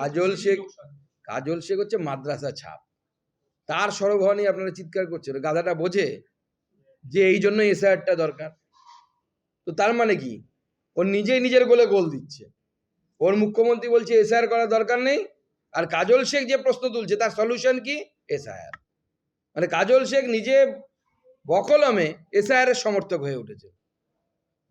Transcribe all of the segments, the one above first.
কাজল শেখ হচ্ছে মাদ্রাসা ছাপ, তার সরবরাহ নিয়ে আপনারা চিৎকার করছেন। গাধাটা বোঝে যে এই জন্য এসআইআরটা দরকার। তো তার মানে কি, ও নিজেই নিজের গোলে গোল দিচ্ছে। ওর মুখ্যমন্ত্রী বলছে এসআইআর করার দরকার নেই, আর কাজল শেখ যে প্রশ্ন তুলছে তার সলিউশন কি? এসআইআর। মানে কাজল শেখ নিজে বকলমে এসআইআর এর সমর্থক হয়ে উঠেছে।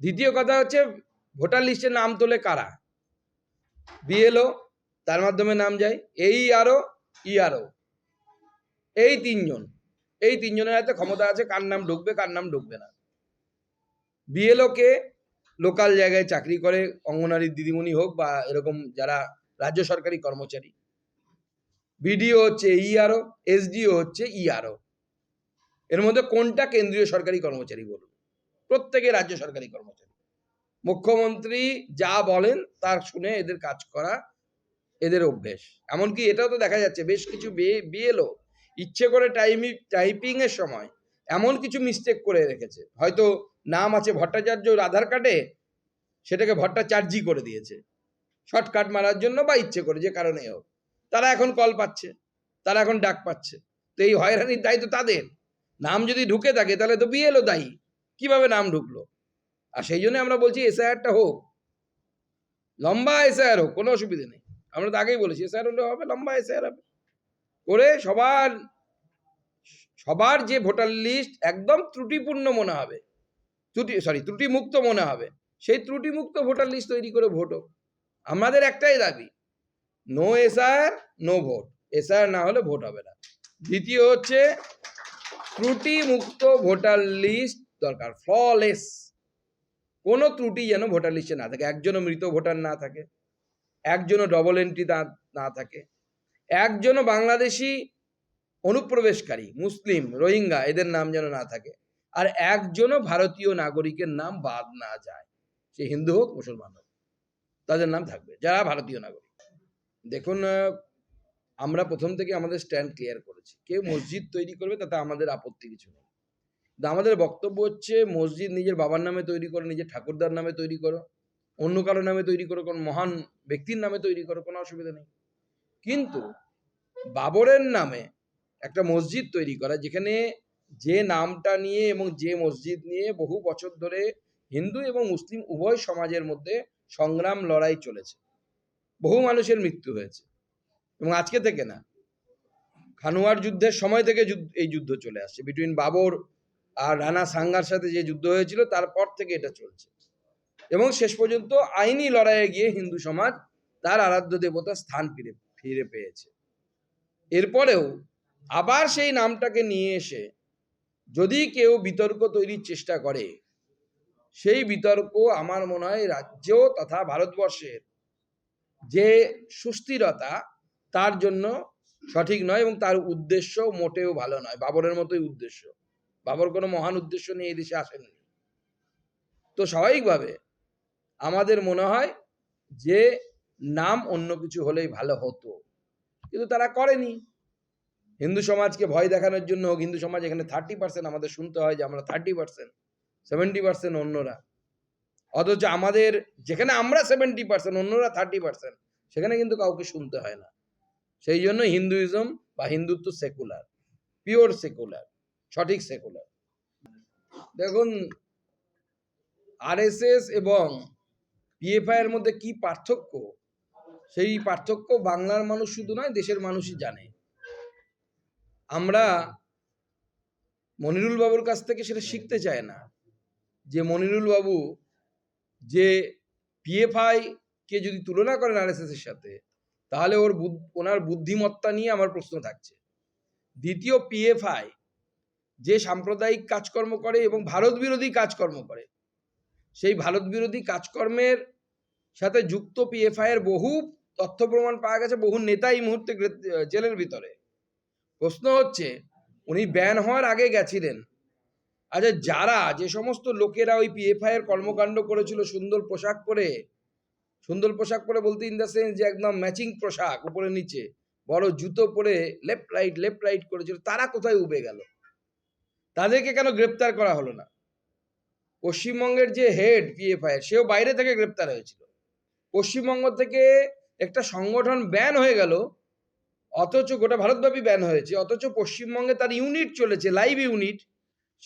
দ্বিতীয় কথা হচ্ছে, ভোটার লিস্টে নাম তোলে কারা? বিএলও, তার মাধ্যমে নাম যায়। এইআরও, ইআরও, এই তিনজনের হাতে ক্ষমতা আছে কার নাম ঢুকবে কার নাম ঢুকবে না। বিএলও কে লোকাল জায়গায় চাকরি করে, অঙ্গনারী দিদিমণি হোক বা এরকম যারা রাজ্য সরকারি কর্মচারী। বিডিও হচ্ছে ইআরও, এসডিও হচ্ছে ইআরও। এর মধ্যে কোনটা কেন্দ্রীয় সরকারি কর্মচারী বলুন? প্রত্যেকে রাজ্য সরকারি কর্মচারী। মুখ্যমন্ত্রী যা বলেন তার শুনে এদের কাজ করা এদের অভ্যেস। এমনকি এটাও তো দেখা যাচ্ছে বেশ কিছু বিএলও ইচ্ছে করে টাইপিং এর সময় এমন কিছু মিস্টেক করে রেখেছে, হয়তো নাম আছে ভট্টাচার্য আধার কার্ডে, সেটাকে ভট্টাচার্যি করে দিয়েছে শর্টকাট মারার জন্য বা ইচ্ছে করে, যে কারণে হোক। তারা এখন কল পাচ্ছে, তারা এখন ডাক পাচ্ছে। তো এই হয়রানির দায়ী তো তাদের। নাম যদি ঢুকে থাকে তাহলে তো বিএলও দায়ী, কিভাবে নাম ঢুকলো। আর সেই জন্য আমরা বলছি এসআইআরটা হোক, লম্বা এসআইআর হোক, কোনো অসুবিধা নেই। আমরা তো আগেই বলেছি এসআইআর হলে হবে, লম্বা এসআইআর হবে, করে সবার যে ভোটার লিস্ট একদম ত্রুটিপূর্ণ মনে হবে, ত্রুটিমুক্ত মনে হবে, সেই ত্রুটিমুক্ত ভোটার লিস্ট তৈরি করে ভোট হোক। আমাদের একটাই দাবি, no SIR no vote. SIR না হলে ভোট হবে না। দ্বিতীয় হচ্ছে, ত্রুটিমুক্ত ভোটার লিস্ট দরকার, ফ্ললেস। কোনো ত্রুটি যেন ভোটার লিস্টে না থাকে, একজনও মৃত ভোটার না থাকে, একজনও ডবল এন্ট্রি না থাকে, একজনও বাংলাদেশি অনুপ্রবেশকারী মুসলিম রোহিঙ্গা এদের নাম যেন না থাকে, আর একজনও ভারতীয় নাগরিকের নাম বাদ না যায়, সে হিন্দু হোক মুসলমান হোক, তাদের নাম থাকবে যারা ভারতীয় নাগরিক। দেখুন, আমরা প্রথম থেকে আমাদের স্ট্যান্ড ক্লিয়ার করেছি, কেউ মসজিদ তৈরি করবে তাতে আমাদের আপত্তি কিছু নেই। আমাদের বক্তব্য হচ্ছে, মসজিদ নিজের বাবার নামে তৈরি করো, নিজের ঠাকুরদার নামে তৈরি করো, অন্য কারো নামে তৈরি করো, কোন মহান ব্যক্তির নামে তৈরি করো, কোনো অসুবিধা নেই। কিন্তু বাবরের নামে একটা মসজিদ তৈরি করা, যেখানে যে নামটা নিয়ে এবং যে মসজিদ নিয়ে বহু বছর ধরে হিন্দু এবং মুসলিম উভয় সমাজের মধ্যে সংগ্রাম লড়াই চলেছে, বহু মানুষের মৃত্যু হয়েছে, এবং আজকে থেকে না, খানুয়ার যুদ্ধের সময় থেকে এই যুদ্ধ চলে আসছে, বিটুইন বাবর আর রানা সাঙ্গার সাথে যে যুদ্ধ হয়েছিল তারপর থেকে এটা চলছে, এবং শেষ পর্যন্ত আইনি লড়াইয়ে গিয়ে হিন্দু সমাজ তার আরাধ্য দেবতার স্থান ফিরে পেয়েছে। এরপরেও আবার সেই নামটাকে নিয়ে এসে যদি কেউ বিতর্ক তৈরির চেষ্টা করে, সেই বিতর্ক আমার মনে হয় রাজ্য তথা ভারতবর্ষের যে সুস্থিরতা তার জন্য সঠিক নয়, এবং তার উদ্দেশ্য মোটেও ভালো নয়। বাবরের মতোই উদ্দেশ্য, বাবর কোনো মহান উদ্দেশ্য নিয়ে এই দেশে আসেননি। তো স্বাভাবিকভাবে আমাদের মনে হয় যে নাম অন্য কিছু হলেই ভালো হতো, কিন্তু তারা করেনি। হিন্দু সমাজকে ভয় দেখানোর জন্য হোক, হিন্দু সমাজ এখানে 30% আমাদের শুনতে হয় যে আমরা 30%, 70% অন্যরা, অথচ আমাদের যেখানে আমরা 70% অন্যরা 30%, সেখানে কিন্তু কাউকে শুনতে হয় না। সেই জন্য হিন্দুইজম বা হিন্দুত্ব সেকুলার, পিওর সেকুলার, সঠিক সেকুলার। দেখুন, আরএসএস এবং পিএফআই এর মধ্যে কি পার্থক্য, সেই পার্থক্য বাংলার মানুষ শুধু নয়, দেশের মানুষই জানে। আমরা মনিরুল বাবুর কাছ থেকে সেটা শিখতে চাই না, যে মনিরুল বাবু যে পিএফআই কে যদি তুলনা করেন আরএসএস এর সাথে, তাহলে ওনার বুদ্ধিমত্তা নিয়ে আমার প্রশ্ন থাকছে। দ্বিতীয়, পিএফআই যে সাম্প্রদায়িক কাজকর্ম করে এবং ভারত বিরোধী কাজকর্ম করে, সেই ভারত বিরোধী কাজকর্মের সাথে যুক্ত পিএফআই এর বহু তথ্য প্রমাণ পাওয়া গেছে, বহু নেতা এই মুহূর্তে জেলের ভিতরে। প্রশ্ন হচ্ছে, উনি ব্যান হওয়ার আগে গেছিলেন, আচ্ছা যে সমস্ত লোকেরা ওই পিএফআই এর কর্মকাণ্ড করেছিল সুন্দর পোশাক পরে বলতে ইন দ্য সেন্স যে একদম ম্যাচিং পোশাক উপরে নিচে, বড় জুতো পরে লেফট রাইট করেছিল, তারা কোথায় উবে গেল? তাদেরকে কেন গ্রেপ্তার করা হলো না? পশ্চিমবঙ্গের যে হেড পিএফআই এর, সেও বাইরে থেকে গ্রেপ্তার হয়েছিল। পশ্চিমবঙ্গ থেকে একটা সংগঠন ব্যান হয়ে গেল, অথচ গোটা ভারতব্যাপী ব্যান হয়েছে, অথচ পশ্চিমবঙ্গে তার ইউনিট চলেছে, লাইভ ইউনিট,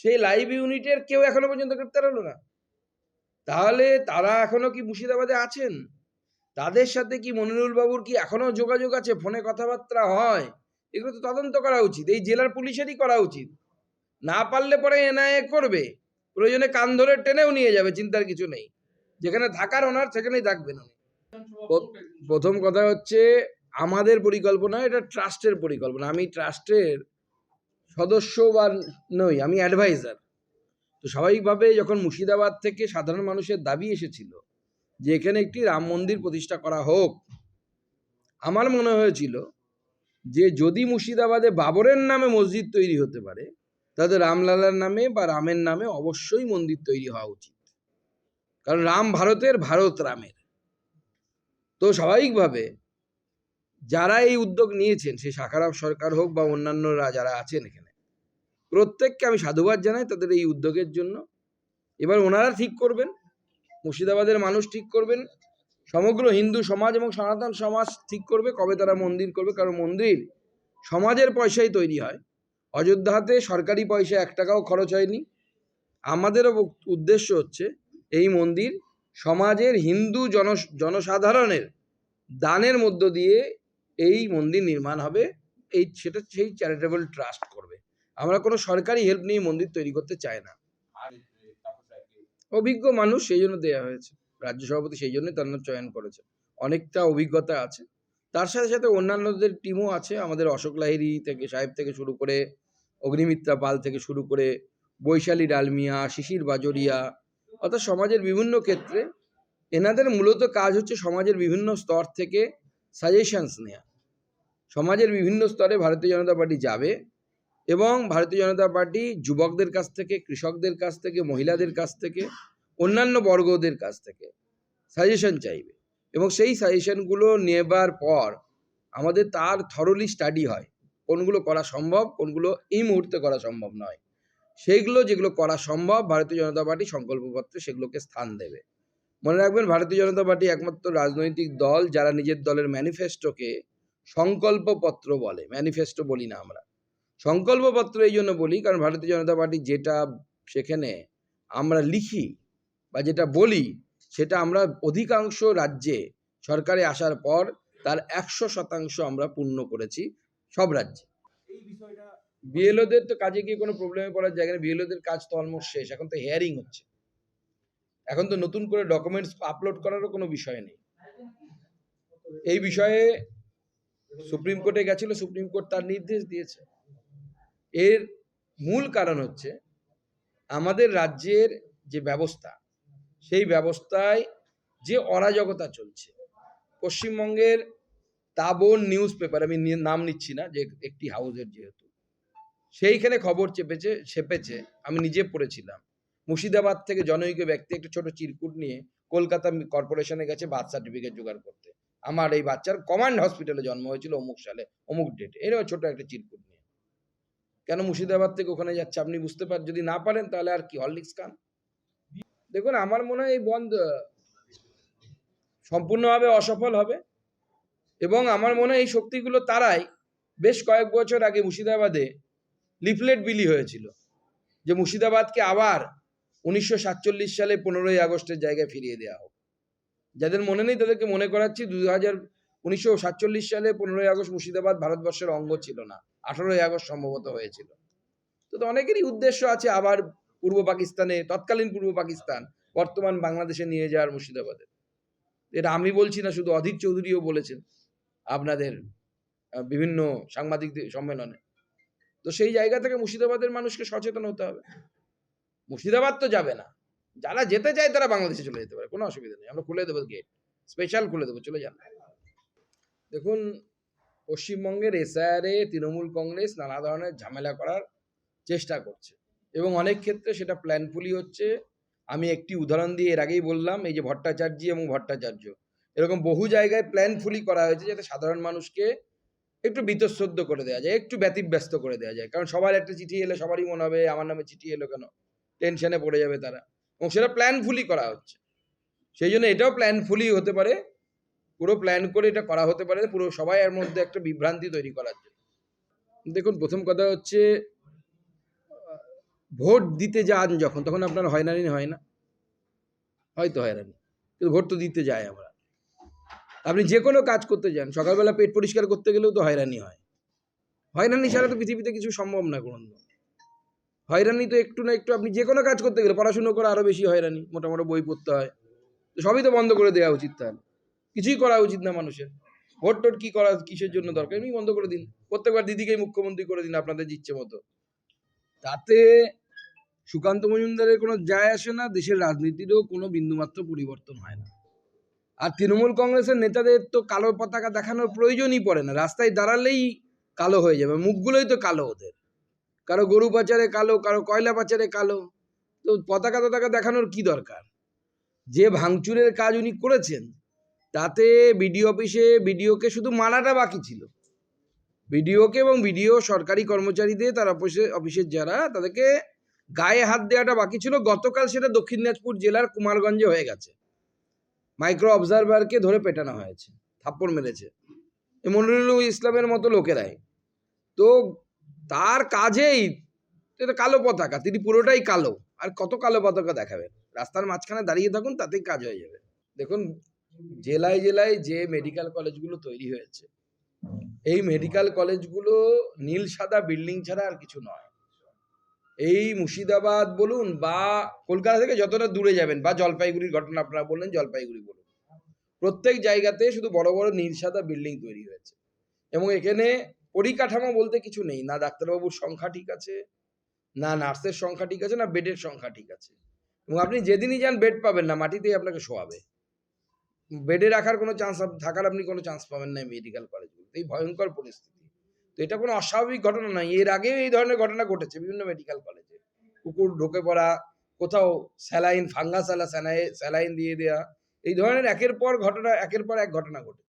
সেই লাইভ ইউনিটের কেউ এখনো পর্যন্ত গ্রেপ্তার হলো না। তাহলে তারা এখনো কি মুর্শিদাবাদে আছেন? তাদের সাথে কি মনিরুল বাবুর কি এখনো যোগাযোগ আছে, ফোনে কথাবার্তা হয়? এগুলো তো তদন্ত করা উচিত, এই জেলার পুলিশেরই করা উচিত। না পারলে পরে এনআইএ করবে, প্রয়োজনে কান ধরে টেনেও নিয়ে যাবে, চিন্তার কিছু নেই। যেখানে থাকার ওনার সেখানেই থাকবেন উনি। প্রথম কথা হচ্ছে আমাদের পরিকল্পনা, এটা ট্রাস্টের পরিকল্পনা। আমি ট্রাস্টের সদস্য বা নই, আমি অ্যাডভাইজার। তো স্বাভাবিকভাবে যখন মুর্শিদাবাদ থেকে সাধারণ মানুষের দাবি এসেছিল যে এখানে একটি রাম মন্দির প্রতিষ্ঠা করা হোক, আমার মনে হয়েছিল যে যদি মুর্শিদাবাদে বাবরের নামে মসজিদ তৈরি হতে পারে, তাহলে রামলালার নামে বা রামের নামে অবশ্যই মন্দির তৈরি হওয়া উচিত। কারণ রাম ভারতের, ভারত রামের। তো স্বাভাবিকভাবে যারা এই উদ্যোগ নিয়েছেন, সে শাখারাব সরকার হোক বা অন্যান্যরা যারা আছেন এখানে, প্রত্যেককে আমি সাধুবাদ জানাই তাদের এই উদ্যোগের জন্য। এবার ওনারা ঠিক করবেন, মুর্শিদাবাদের মানুষ ঠিক করবেন, সমগ্র হিন্দু সমাজ এবং সনাতন সমাজ ঠিক করবে কবে তারা মন্দির করবে। কারণ মন্দির সমাজের পয়সায় তৈরি হয়। অযোধ্যাতে সরকারি পয়সা 1 টাকাও খরচ হয়নি। আমাদেরও উদ্দেশ্য হচ্ছে এই মন্দির সমাজের হিন্দু জনসাধারণের দানের মধ্য দিয়ে এই মন্দির নির্মাণ হবে। সেটা সেই চ্যারিটেবল ট্রাস্ট করবে। আমরা কোনো সরকারি হেল্প নিয়ে মন্দির তৈরি করতে চাই না। অভিজ্ঞ মানুষ সেই জন্য দেওয়া হয়েছে, রাজ্য সভাপতি সেই জন্যই তার নাম চয়ন করেছে, অনেকটা অভিজ্ঞতা আছে। তার সাথে সাথে অন্যান্যদের টিমও আছে, আমাদের অশোক লাহিড়ী থেকে সাহেব থেকে শুরু করে, অগ্নিমিত্রা পাল থেকে শুরু করে, বৈশালী ডালমিয়া, শিশির বাজরিয়া, অর্থাৎ সমাজের বিভিন্ন ক্ষেত্রে এনাদের মূলত কাজ হচ্ছে সমাজের বিভিন্ন স্তর থেকে সাজেশনস নেওয়া। সমাজের বিভিন্ন স্তরে ভারতীয় জনতা পার্টি যাবে এবং ভারতীয় জনতা পার্টি যুবকদের কাছ থেকে, কৃষকদের কাছ থেকে, মহিলাদের কাছ থেকে, অন্যান্য বর্গদের কাছ থেকে সাজেশন চাইবে এবং সেই সাজেশনগুলো নেবার পর আমাদের তার থরলি স্টাডি হয়, কোনগুলো করা সম্ভব, কোনগুলো এই মুহূর্তে করা সম্ভব নয়। সেইগুলো যেগুলো করা সম্ভব, ভারতীয় জনতা পার্টি সংকল্পপত্রে সেগুলোকে স্থান দেবে। মনে রাখবেন, ভারতীয় জনতা পার্টি একমাত্র রাজনৈতিক দল যারা নিজের দলের ম্যানিফেস্টোকে সংকল্পপত্র বলে, ম্যানিফেস্টো বলি না আমরা। সংকল্পপত্র এই জন্য বলি কারণ ভারতীয় জনতা পার্টি যেটা সেখানে আমরা লিখি বা যেটা বলি, সেটা আমরা অধিকাংশ রাজ্যে সরকারে আসার পর তার 100% আমরা পূর্ণ করেছি সব রাজ্যে। বিএলওদের তো কাজে গিয়ে কোনো প্রবলেমে পড়ার জায়গা নেই, বিএলওদের কাজ তো অলমোস্ট শেষ, এখন তো হিয়ারিং হচ্ছে, এখন তো নতুন করে ডকুমেন্টস আপলোড করারও কোনো বিষয় নেই। এই বিষয়ে সুপ্রিম কোর্টে গেছিল, সুপ্রিম কোর্ট তার নির্দেশ দিয়েছে। এর মূল কারণ হচ্ছে আমাদের রাজ্যের যে ব্যবস্থা, সেই ব্যবস্থায় যে অরাজকতা চলছে। পশ্চিমবঙ্গের তাবন নিউজ পেপার, আমি নাম নিচ্ছি না, যে একটি হাউসের যেহেতু, সেইখানে খবর ছেপেছে, আমি নিজে পড়েছিলাম। মুর্শিদাবাদ থেকে জনৈক ব্যক্তি একটা ছোট চিরকুট নিয়ে কলকাতা কর্পোরেশনে গেছে বার্থ সার্টিফিকেট জোগাড় করতে। আমার এই বাচ্চার কমান্ড হসপিটালে জন্ম হয়েছিল অমুক সালে অমুক ডেটে, এরকম ছোট একটা চিরকুট নিয়ে। কেন মুর্শিদাবাদ থেকে ওখানে যাচ্ছে আপনি বুঝতে পারেন? যদি না পারেন তাহলে আর কি, হরলিক্স খান। দেখুন, আমার মনে হয় এই বন্ধ সম্পূর্ণভাবে অসফল হবে এবং আমার মনে হয় এই শক্তিগুলো তারাই বেশ কয়েক বছর আগে মুর্শিদাবাদে লিফলেট বিলি হয়েছিল যে মুর্শিদাবাদকে আবার 1947 সালে 15ই আগস্টের জায়গায় ফিরিয়ে দেওয়া হোক। যাদের মনে নেই তাদেরকে মনে করাচ্ছি, 1947 সালে 15ই আগস্ট মুর্শিদাবাদ ভারতবর্ষের অঙ্গ ছিল না, 18ই আগস্ট সম্ভবত হয়েছিল। তো অনেকেরই উদ্দেশ্য আছে আবার পূর্ব পাকিস্তানে, তৎকালীন পূর্ব পাকিস্তান, বর্তমান বাংলাদেশে নিয়ে যাওয়ার মুর্শিদাবাদে। এটা আমি বলছি না, শুধু অধীর চৌধুরীও বলেছেন আপনাদের বিভিন্ন সাংবাদিকদের সম্মেলনে। তো সেই জায়গা থেকে মুর্শিদাবাদের মানুষকে সচেতন হতে হবে। মুর্শিদাবাদ তো যাবে না, যারা যেতে চায় তারা বাংলাদেশে চলে যেতে পারে, কোনো অসুবিধা নেই, আমরা খুলে দেবো গেট, স্পেশাল খুলে দেবো, চলে যান। দেখুন, পশ্চিমবঙ্গের এসআইআরে তৃণমূল কংগ্রেস নানা ধরনের ঝামেলা করার চেষ্টা করছে এবং অনেক ক্ষেত্রে সেটা প্ল্যানফুলি হচ্ছে। আমি একটি উদাহরণ দিয়ে এর আগেই বললাম, এই যে ভট্টাচার্য এবং ভট্টাচার্য, এরকম বহু জায়গায় প্ল্যানফুলি করা হয়েছে যাতে সাধারণ মানুষকে একটু বীতশ্রদ্ধ করে দেওয়া যায়, একটু ব্যতিব্যস্ত করে দেওয়া যায়। কারণ সবার একটা চিঠি এলে সবারই মনে হবে আমার নামে চিঠি এলো কেন, টেনশনে পড়ে যাবে তারা, এবং সেটা প্ল্যানফুলি করা হচ্ছে। সেই জন্য এটাও প্ল্যানফুলি হতে পারে পুরো প্ল্যান করে এটা করা হতে পারে, পুরো সবাই এর মধ্যে একটা বিভ্রান্তি তৈরি করার জন্য। দেখুন, প্রথম কথা হচ্ছে ভোট দিতে যান যখন, তখন আপনার হয়রানি হয় না? হয়তো হয়রানি, কিন্তু ভোট তো দিতে যায় আমরা। আপনি যে কোনো কাজ করতে যান, সকালবেলা পেট পরিষ্কার করতে গেলেও তো হয়রানি হয়। হয়রানি ছাড়া তো পৃথিবীতে কিছু সম্ভব না কোনো। হয়রানি তো একটু না একটু, আপনি যে কোনো কাজ করতে গেলে পড়াশুনো করে আরো বেশি হয়রানি, মোটামুটি বই পড়তে হয়। তো সবই তো বন্ধ করে দেওয়া উচিত, তাহলে কিছুই করা উচিত না মানুষের। ভোট টোট কি করা, কিসের জন্য দরকার, এমনি বন্ধ করে দিন। প্রত্যেকবার দিদিকেই মুখ্যমন্ত্রী করে দিন আপনাদের ইচ্ছে মতো। তাতে সুকান্ত মজুমদারের কোনো যায় আসে না, দেশের রাজনীতিরও কোনো বিন্দুমাত্র পরিবর্তন হয় না। আর তৃণমূল কংগ্রেসের নেতাদের তো কালো পতাকা দেখানোর প্রয়োজনই পড়ে না, রাস্তায় দাঁড়ালেই কালো হয়ে যাবে, মুখগুলোই তো কালো ওদের। কারো গরু পাচারে কালো, কারো কয়লা পাচারে কালো, তো পতাকা টতাকা দেখানোর কি দরকার? যে ভাঙচুরের কাজ উনি করেছেন, তাতে বিডিও অফিসে বিডিওকে শুধু মারাটা বাকি ছিল। বিডিওকে এবং বিডিও সরকারি কর্মচারীদের, তার অফিসের যারা, তাদেরকে গায়ে হাত দেওয়াটা বাকি ছিল। গতকাল সেটা দক্ষিণ দিনাজপুর জেলার কুমারগঞ্জে হয়ে গেছে। মাইক্রো অবজারভারকে ধরে পেটানো হয়েছে, থাপ্পড় মেরেছে মনিরুল ইসলামের মতো লোকেরাই। তো তার কাজেই এটা কালো পতাকা, তিনি পুরোটাই কালো। আর কত কালো পতাকা দেখাবেন? রাস্তার মাঝখানে দাঁড়িয়ে থাকুন, তাতেই কাজ হয়ে যাবে। দেখুন, জেলায় জেলায় যে মেডিকেল কলেজগুলো তৈরি হয়েছে, এই মেডিকেল কলেজগুলো নীল সাদা বিল্ডিং ছাড়া আর কিছু নয়। এই মুর্শিদাবাদ বলুন বা কলকাতা থেকে যতটা দূরে যাবেন, বা জলপাইগুড়ির ঘটনা আপনারা বললেন, জলপাইগুড়ি বলুন, প্রত্যেক জায়গাতে শুধু বড় বড় নীল সাদা বিল্ডিং তৈরি হয়েছে। এবং এখানে পরিকাঠামো বলতে কিছু নেই, না ডাক্তারবাবুর সংখ্যা ঠিক আছে, না নার্সের সংখ্যা ঠিক আছে, না বেডের সংখ্যা ঠিক আছে। এবং আপনি যেদিনই যান বেড পাবেন না, মাটিতেই আপনাকে শোয়াবে। বেডে রাখার কোনো চান্স, থাকার আপনি কোনো চান্স পাবেন না মেডিকেল কলেজগুলোতে। এই ভয়ঙ্কর পরিস্থিতি। তো এটা কোনো অস্বাভাবিক ঘটনা নয়, এর আগেও এই ধরনের ঘটনা ঘটেছে বিভিন্ন মেডিকেল কলেজে। কুকুর ঢুকে পড়া, কোথাও স্যালাইন, ফাঙ্গাস আলা স্যালাইন দিয়ে দেওয়া, এই ধরনের একের পর এক ঘটনা ঘটেছে।